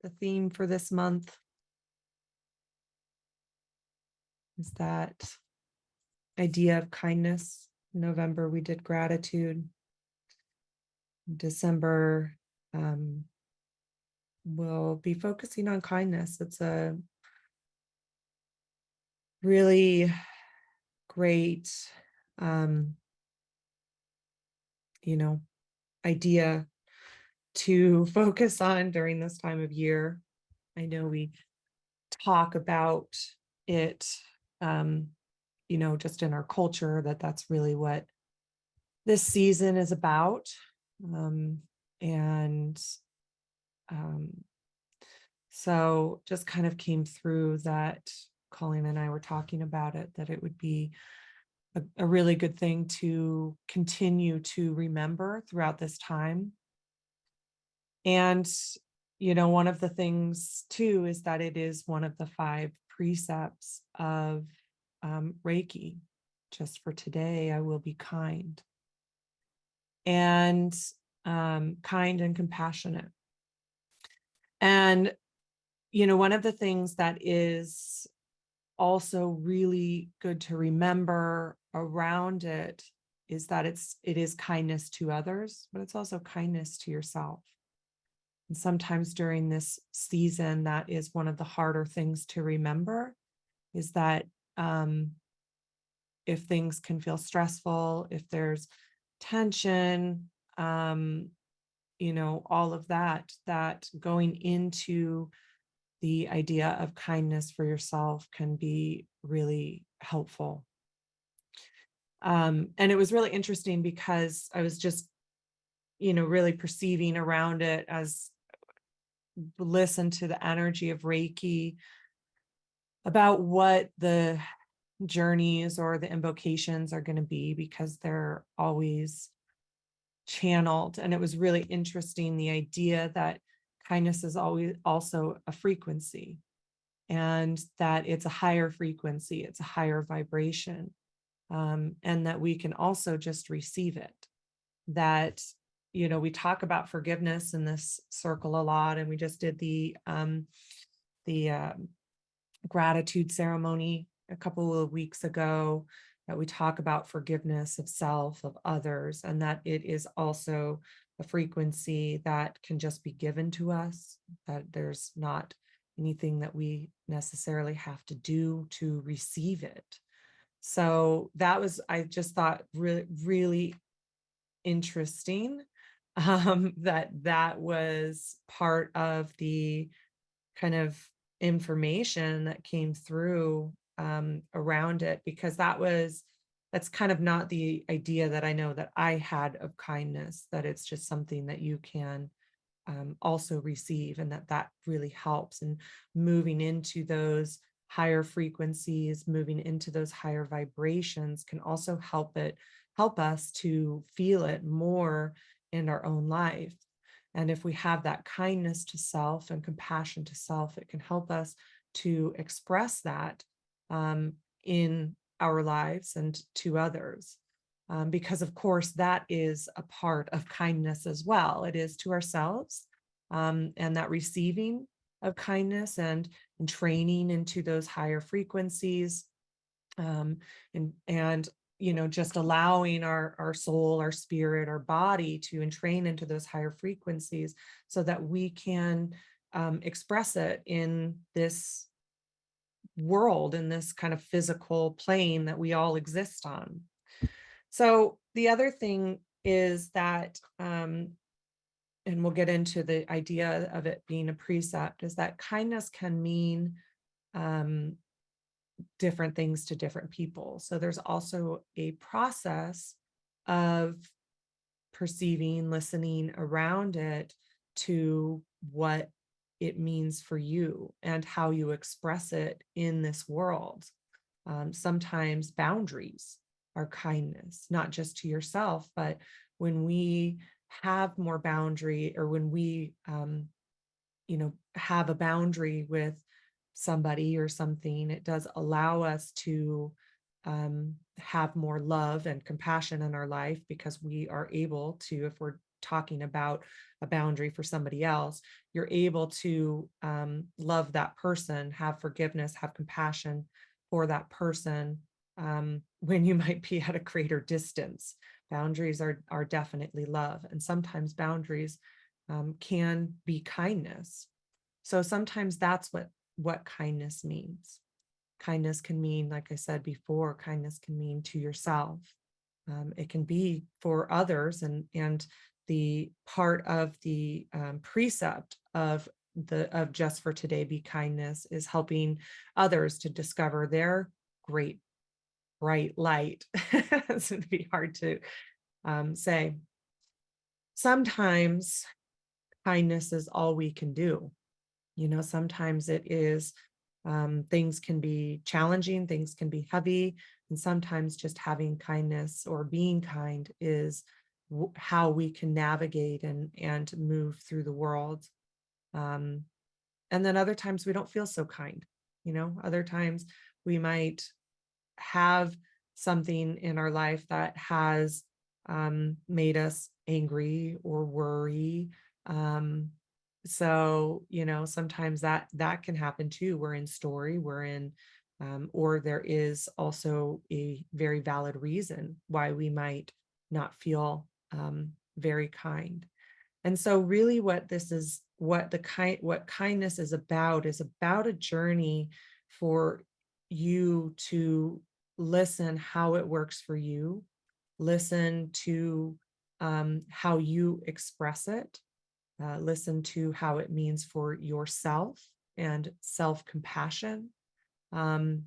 the theme for this month is that idea of kindness. In November, we did gratitude. In December, we'll be focusing on kindness. It's a really great, idea to focus on during this time of year. I know we talk about it, just in our culture, that's really what this season is about. And so just kind of came through that Colleen and I were talking about it, that it would be a really good thing to continue to remember throughout this time. And, one of the things too is that it is one of the 5 precepts of Reiki. Just for today, I will be kind. And kind and compassionate. And, one of the things that is also really good to remember around it is that it is kindness to others, but it's also kindness to yourself. And sometimes during this season, that is one of the harder things to remember, is that if things can feel stressful, if there's tension, all of that going into the idea of kindness for yourself can be really helpful. And it was really interesting because I was just, really perceiving around it as listen to the energy of Reiki about what the journeys or the invocations are going to be, because they're always channeled. And it was really interesting, the idea that kindness is always also a frequency, and that it's a higher frequency, it's a higher vibration, and that we can also just receive it. That, we talk about forgiveness in this circle a lot, and we just did the gratitude ceremony a couple of weeks ago, that we talk about forgiveness of self, of others, and that it is also a frequency that can just be given to us, that there's not anything that we necessarily have to do to receive it. So that was, I just thought, really, really interesting, that was part of the kind of information that came through around it, because that's kind of not the idea that I know that I had of kindness, that it's just something that you can also receive, and that really helps. And moving into those higher frequencies, moving into those higher vibrations can also help us to feel it more in our own life. And if we have that kindness to self and compassion to self, it can help us to express that in our lives and to others. Because of course, that is a part of kindness as well. It is to ourselves, and that receiving of kindness and training into those higher frequencies, and just allowing our soul, our spirit, our body to entrain into those higher frequencies, so that we can express it in this world, in this kind of physical plane that we all exist on. So the other thing is that, and we'll get into the idea of it being a precept, is that kindness can mean different things to different people. So there's also a process of perceiving, listening around it to what it means for you and how you express it in this world. Sometimes boundaries are kindness, not just to yourself, but when we have more boundary, or when we, have a boundary with somebody or something, it does allow us to have more love and compassion in our life, because we are able to, if we're talking about a boundary for somebody else, you're able to love that person, have forgiveness, have compassion for that person, when you might be at a greater distance. Boundaries are definitely love, and sometimes boundaries can be kindness. So sometimes that's what kindness means. Kindness can mean, like I said before, kindness can mean to yourself. It can be for others, and the part of the precept of just for today be kindness is helping others to discover their great bright light. It's going to be hard to say. Sometimes kindness is all we can do. Sometimes it is, things can be challenging, things can be heavy, and sometimes just having kindness or being kind is how we can navigate and move through the world. Um, and then other times we don't feel so kind. Other times we might have something in our life that has made us angry or worry. So, sometimes that can happen too. We're in story, or there is also a very valid reason why we might not feel very kind. And so really what kindness is about a journey for you to listen how it works for you, listen to how you express it, listen to how it means for yourself and self-compassion, um,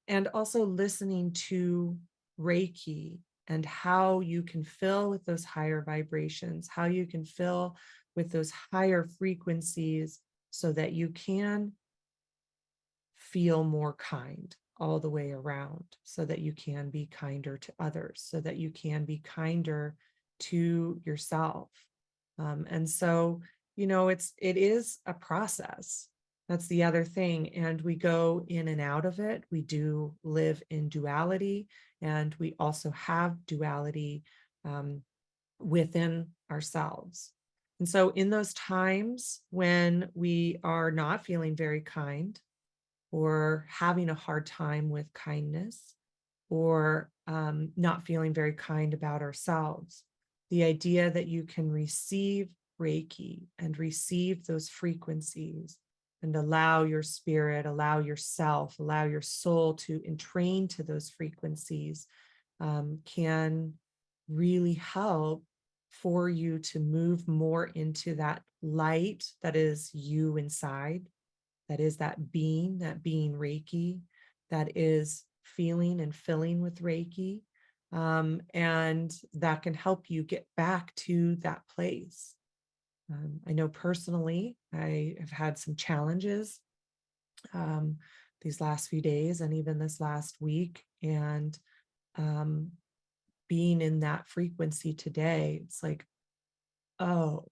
and also listening to Reiki and how you can fill with those higher vibrations, how you can fill with those higher frequencies so that you can feel more kind all the way around, so that you can be kinder to others, so that you can be kinder to yourself. And so, it is a process. That's the other thing. And we go in and out of it. We do live in duality, and we also have duality within ourselves. And so in those times when we are not feeling very kind, or having a hard time with kindness, or not feeling very kind about ourselves, the idea that you can receive Reiki and receive those frequencies and allow your spirit, allow yourself, allow your soul to entrain to those frequencies can really help for you to move more into that light that is you inside, that is that being Reiki, that is feeling and filling with Reiki. And that can help you get back to that place. I know personally, I have had some challenges these last few days and even this last week. And being in that frequency today, it's like, oh,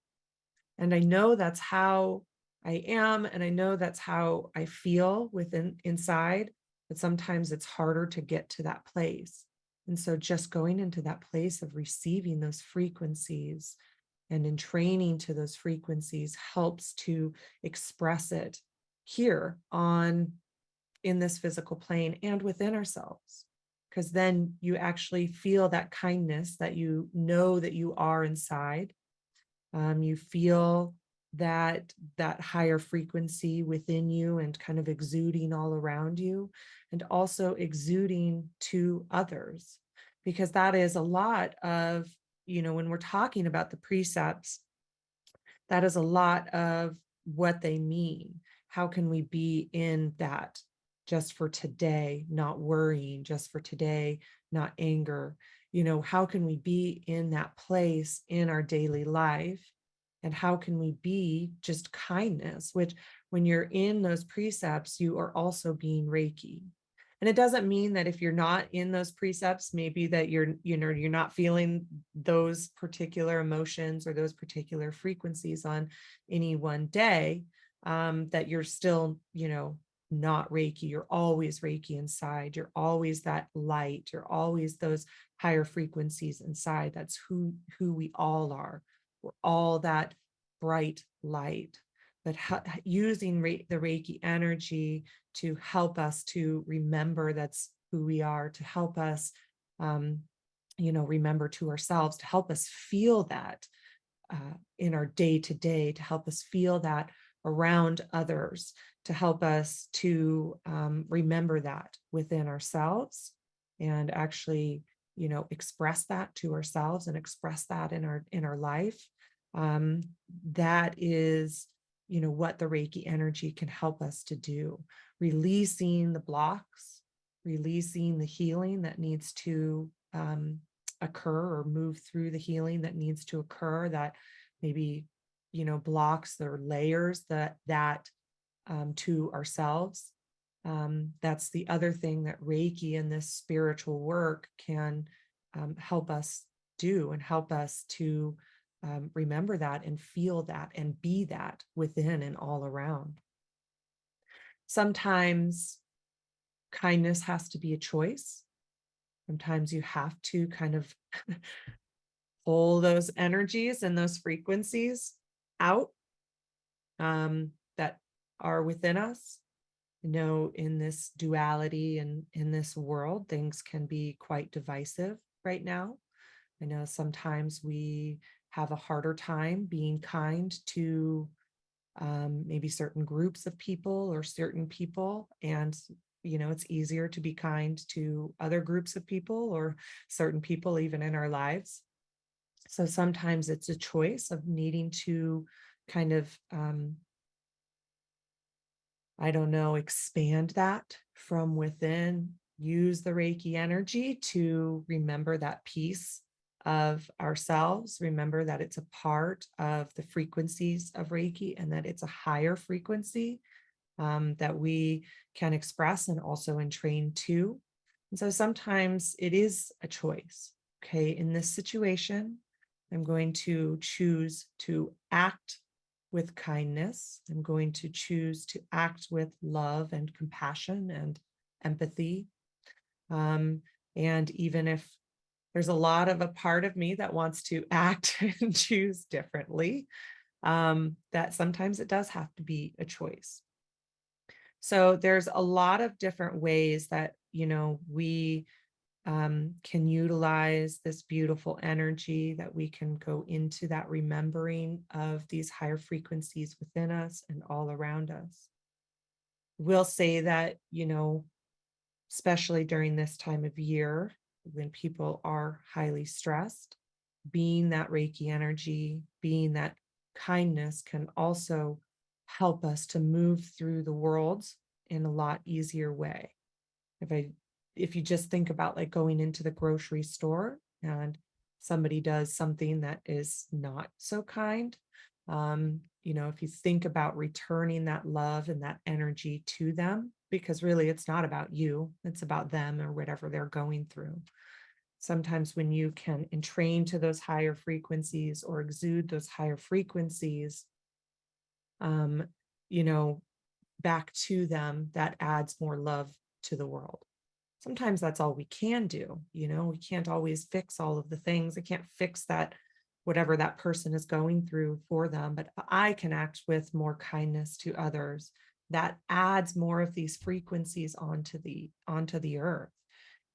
and I know that's how I am, and I know that's how I feel inside, but sometimes it's harder to get to that place. And so just going into that place of receiving those frequencies and in training to those frequencies helps to express it here in this physical plane and within ourselves. Because then you actually feel that kindness that you know that you are inside. You feel that higher frequency within you and kind of exuding all around you, and also exuding to others, because that is a lot of, when we're talking about the precepts, that is a lot of what they mean. How can we be in that just for today, not worrying, just for today, not anger? How can we be in that place in our daily life? And how can we be just kindness, which when you're in those precepts, you are also being Reiki. And it doesn't mean that if you're not in those precepts, maybe that you're not feeling those particular emotions or those particular frequencies on any one day, that you're still, not Reiki. You're always Reiki inside. You're always that light. You're always those higher frequencies inside. That's who we all are. we're all that bright light, but using the Reiki energy to help us to remember that's who we are, to help us, um, remember to ourselves, to help us feel that in our day to day, to help us feel that around others, to help us to remember that within ourselves, and actually, express that to ourselves and express that in our life. Um, that is, what the Reiki energy can help us to do, releasing the blocks, releasing the healing that needs to occur, or move through the healing that needs to occur, that maybe blocks or layers that to ourselves. That's the other thing that Reiki and this spiritual work can help us do, and help us to remember that and feel that and be that within and all around. Sometimes kindness has to be a choice. Sometimes you have to kind of pull those energies and those frequencies out that are within us. In this duality and in this world, things can be quite divisive right now. I know sometimes we have a harder time being kind to maybe certain groups of people or certain people. And, it's easier to be kind to other groups of people or certain people, even in our lives. So sometimes it's a choice of needing to kind of, I don't know, expand that from within, use the Reiki energy to remember that piece of ourselves, remember that it's a part of the frequencies of Reiki, and that it's a higher frequency that we can express and also entrain to. And so sometimes it is a choice. Okay, in this situation, I'm going to choose to act with kindness. I'm going to choose to act with love and compassion and empathy. And even if there's a part of me that wants to act and choose differently, that sometimes it does have to be a choice. So there's a lot of different ways that, we can utilize this beautiful energy, that we can go into that remembering of these higher frequencies within us and all around us. We'll say that, especially during this time of year when people are highly stressed, being that Reiki energy, being that kindness can also help us to move through the world in a lot easier way. If you just think about like going into the grocery store and somebody does something that is not so kind, if you think about returning that love and that energy to them, because really it's not about you, it's about them or whatever they're going through. Sometimes when you can entrain to those higher frequencies or exude those higher frequencies, um, back to them, that adds more love to the world. Sometimes that's all we can do. We can't always fix all of the things. I can't fix that, whatever that person is going through for them, but I can act with more kindness to others. That adds more of these frequencies onto the earth,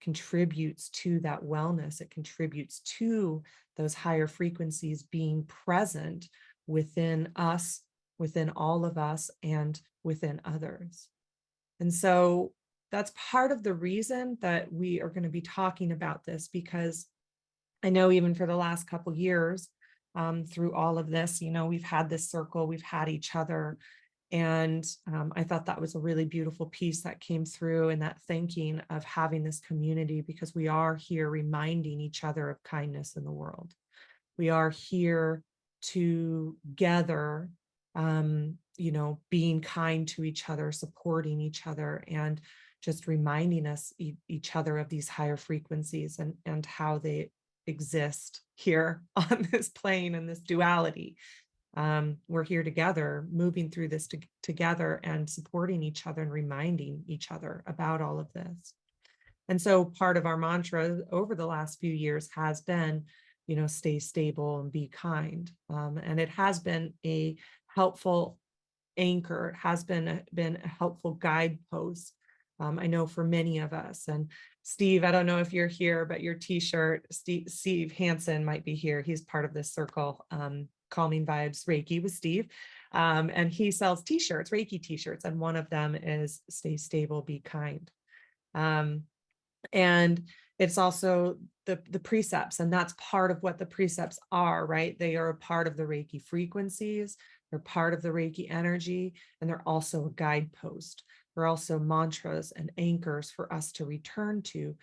contributes to that wellness. It contributes to those higher frequencies being present within us, within all of us, and within others. And so that's part of the reason that we are going to be talking about this, because I know even for the last couple years, through all of this, we've had this circle, we've had each other. And I thought that was a really beautiful piece that came through, and that thinking of having this community, because we are here reminding each other of kindness in the world. We are here together, being kind to each other, supporting each other, and just reminding us each other of these higher frequencies and how they exist here on this plane and this duality. We're here together, moving through this together, and supporting each other and reminding each other about all of this. And so part of our mantra over the last few years has been, stay stable and be kind. And it has been a helpful anchor. It has been a helpful guidepost. I know for many of us. And Steve, I don't know if you're here, but your t-shirt, Steve Hansen might be here. He's part of this circle, Calming Vibes Reiki with Steve. And he sells t-shirts, Reiki t-shirts. And one of them is stay stable, be kind. Um, and it's also the precepts, and that's part of what the precepts are, right? They are a part of the Reiki frequencies, they're part of the Reiki energy, and they're also a guidepost. They're also mantras and anchors for us to return to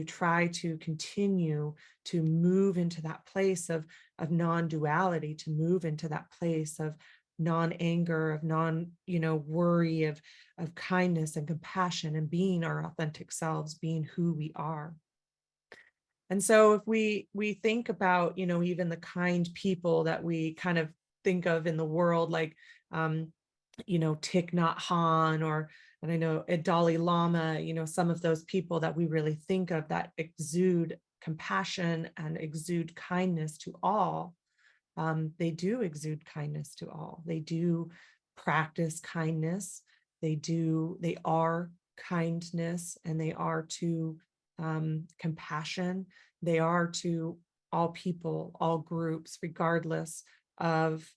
try to continue to move into that place of non-duality, to move into that place of non-anger, of worry, of kindness and compassion, and being our authentic selves, being who we are. And so if we think about, even the kind people that we kind of think of in the world, like, Thich Nhat Hanh, and I know Dalai Lama, some of those people that we really think of that exude compassion and exude kindness to all. They do exude kindness to all. They do practice kindness. They are kindness, and they are to compassion. They are to all people, all groups, regardless of,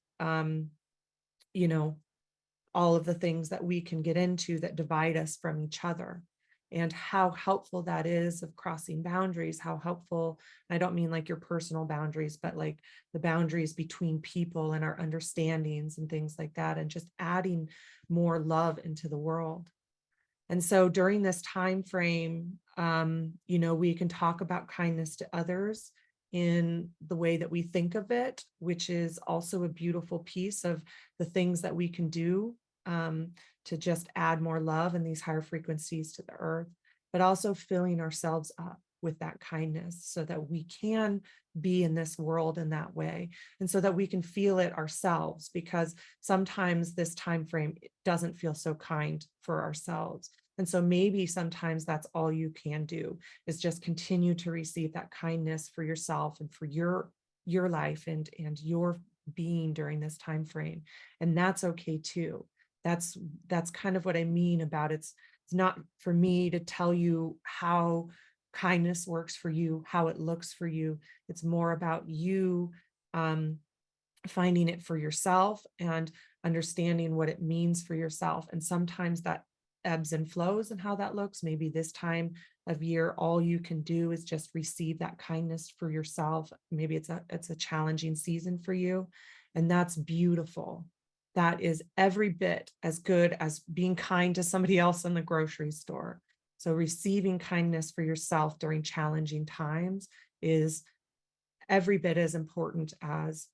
all of the things that we can get into that divide us from each other, and how helpful that is of crossing boundaries, how helpful, I don't mean like your personal boundaries, but like the boundaries between people and our understandings and things like that, and just adding more love into the world. And so during this time frame, we can talk about kindness to others in the way that we think of it, which is also a beautiful piece of the things that we can do to just add more love and these higher frequencies to the earth, but also filling ourselves up with that kindness so that we can be in this world in that way, and so that we can feel it ourselves, because sometimes this time frame doesn't feel so kind for ourselves. And so maybe sometimes that's all you can do, is just continue to receive that kindness for yourself and for your life and your being during this time frame. And that's okay too. That's kind of what I mean about it's not for me to tell you how kindness works for you, how it looks for you. It's more about you finding it for yourself and understanding what it means for yourself. And sometimes that ebbs and flows and how that looks. Maybe this time of year, all you can do is just receive that kindness for yourself. Maybe it's a challenging season for you, and that's beautiful. That is every bit as good as being kind to somebody else in the grocery store. So receiving kindness for yourself during challenging times is every bit as important as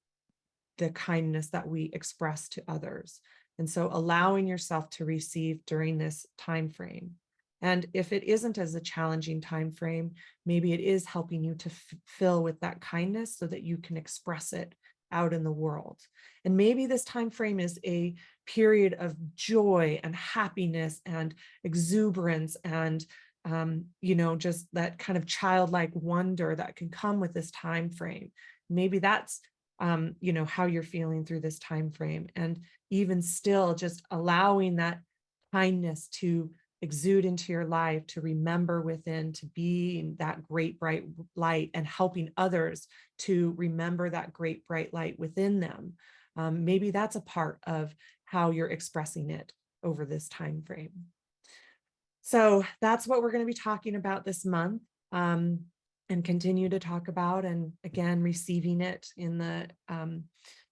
the kindness that we express to others. And so allowing yourself to receive during this time frame. And if it isn't as a challenging time frame, maybe it is helping you to fill with that kindness so that you can express it out in the world. And maybe this time frame is a period of joy and happiness and exuberance and just that kind of childlike wonder that can come with this time frame. Maybe that's how you're feeling through this time frame. And even still, just allowing that kindness to exude into your life, to remember within, to be in that great bright light, and helping others to remember that great bright light within them. Maybe that's a part of how you're expressing it over this time frame. So that's what we're going to be talking about this month, and continue to talk about, and again, receiving it in the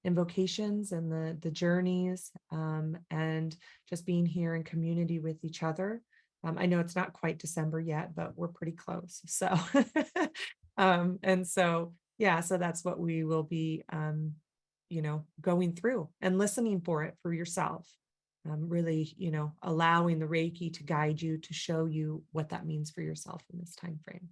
invocations and the journeys, and just being here in community with each other. I know it's not quite December yet, but we're pretty close. So, and so, yeah, so that's what we will be, going through and listening for it for yourself. Really, allowing the Reiki to guide you, to show you what that means for yourself in this time frame.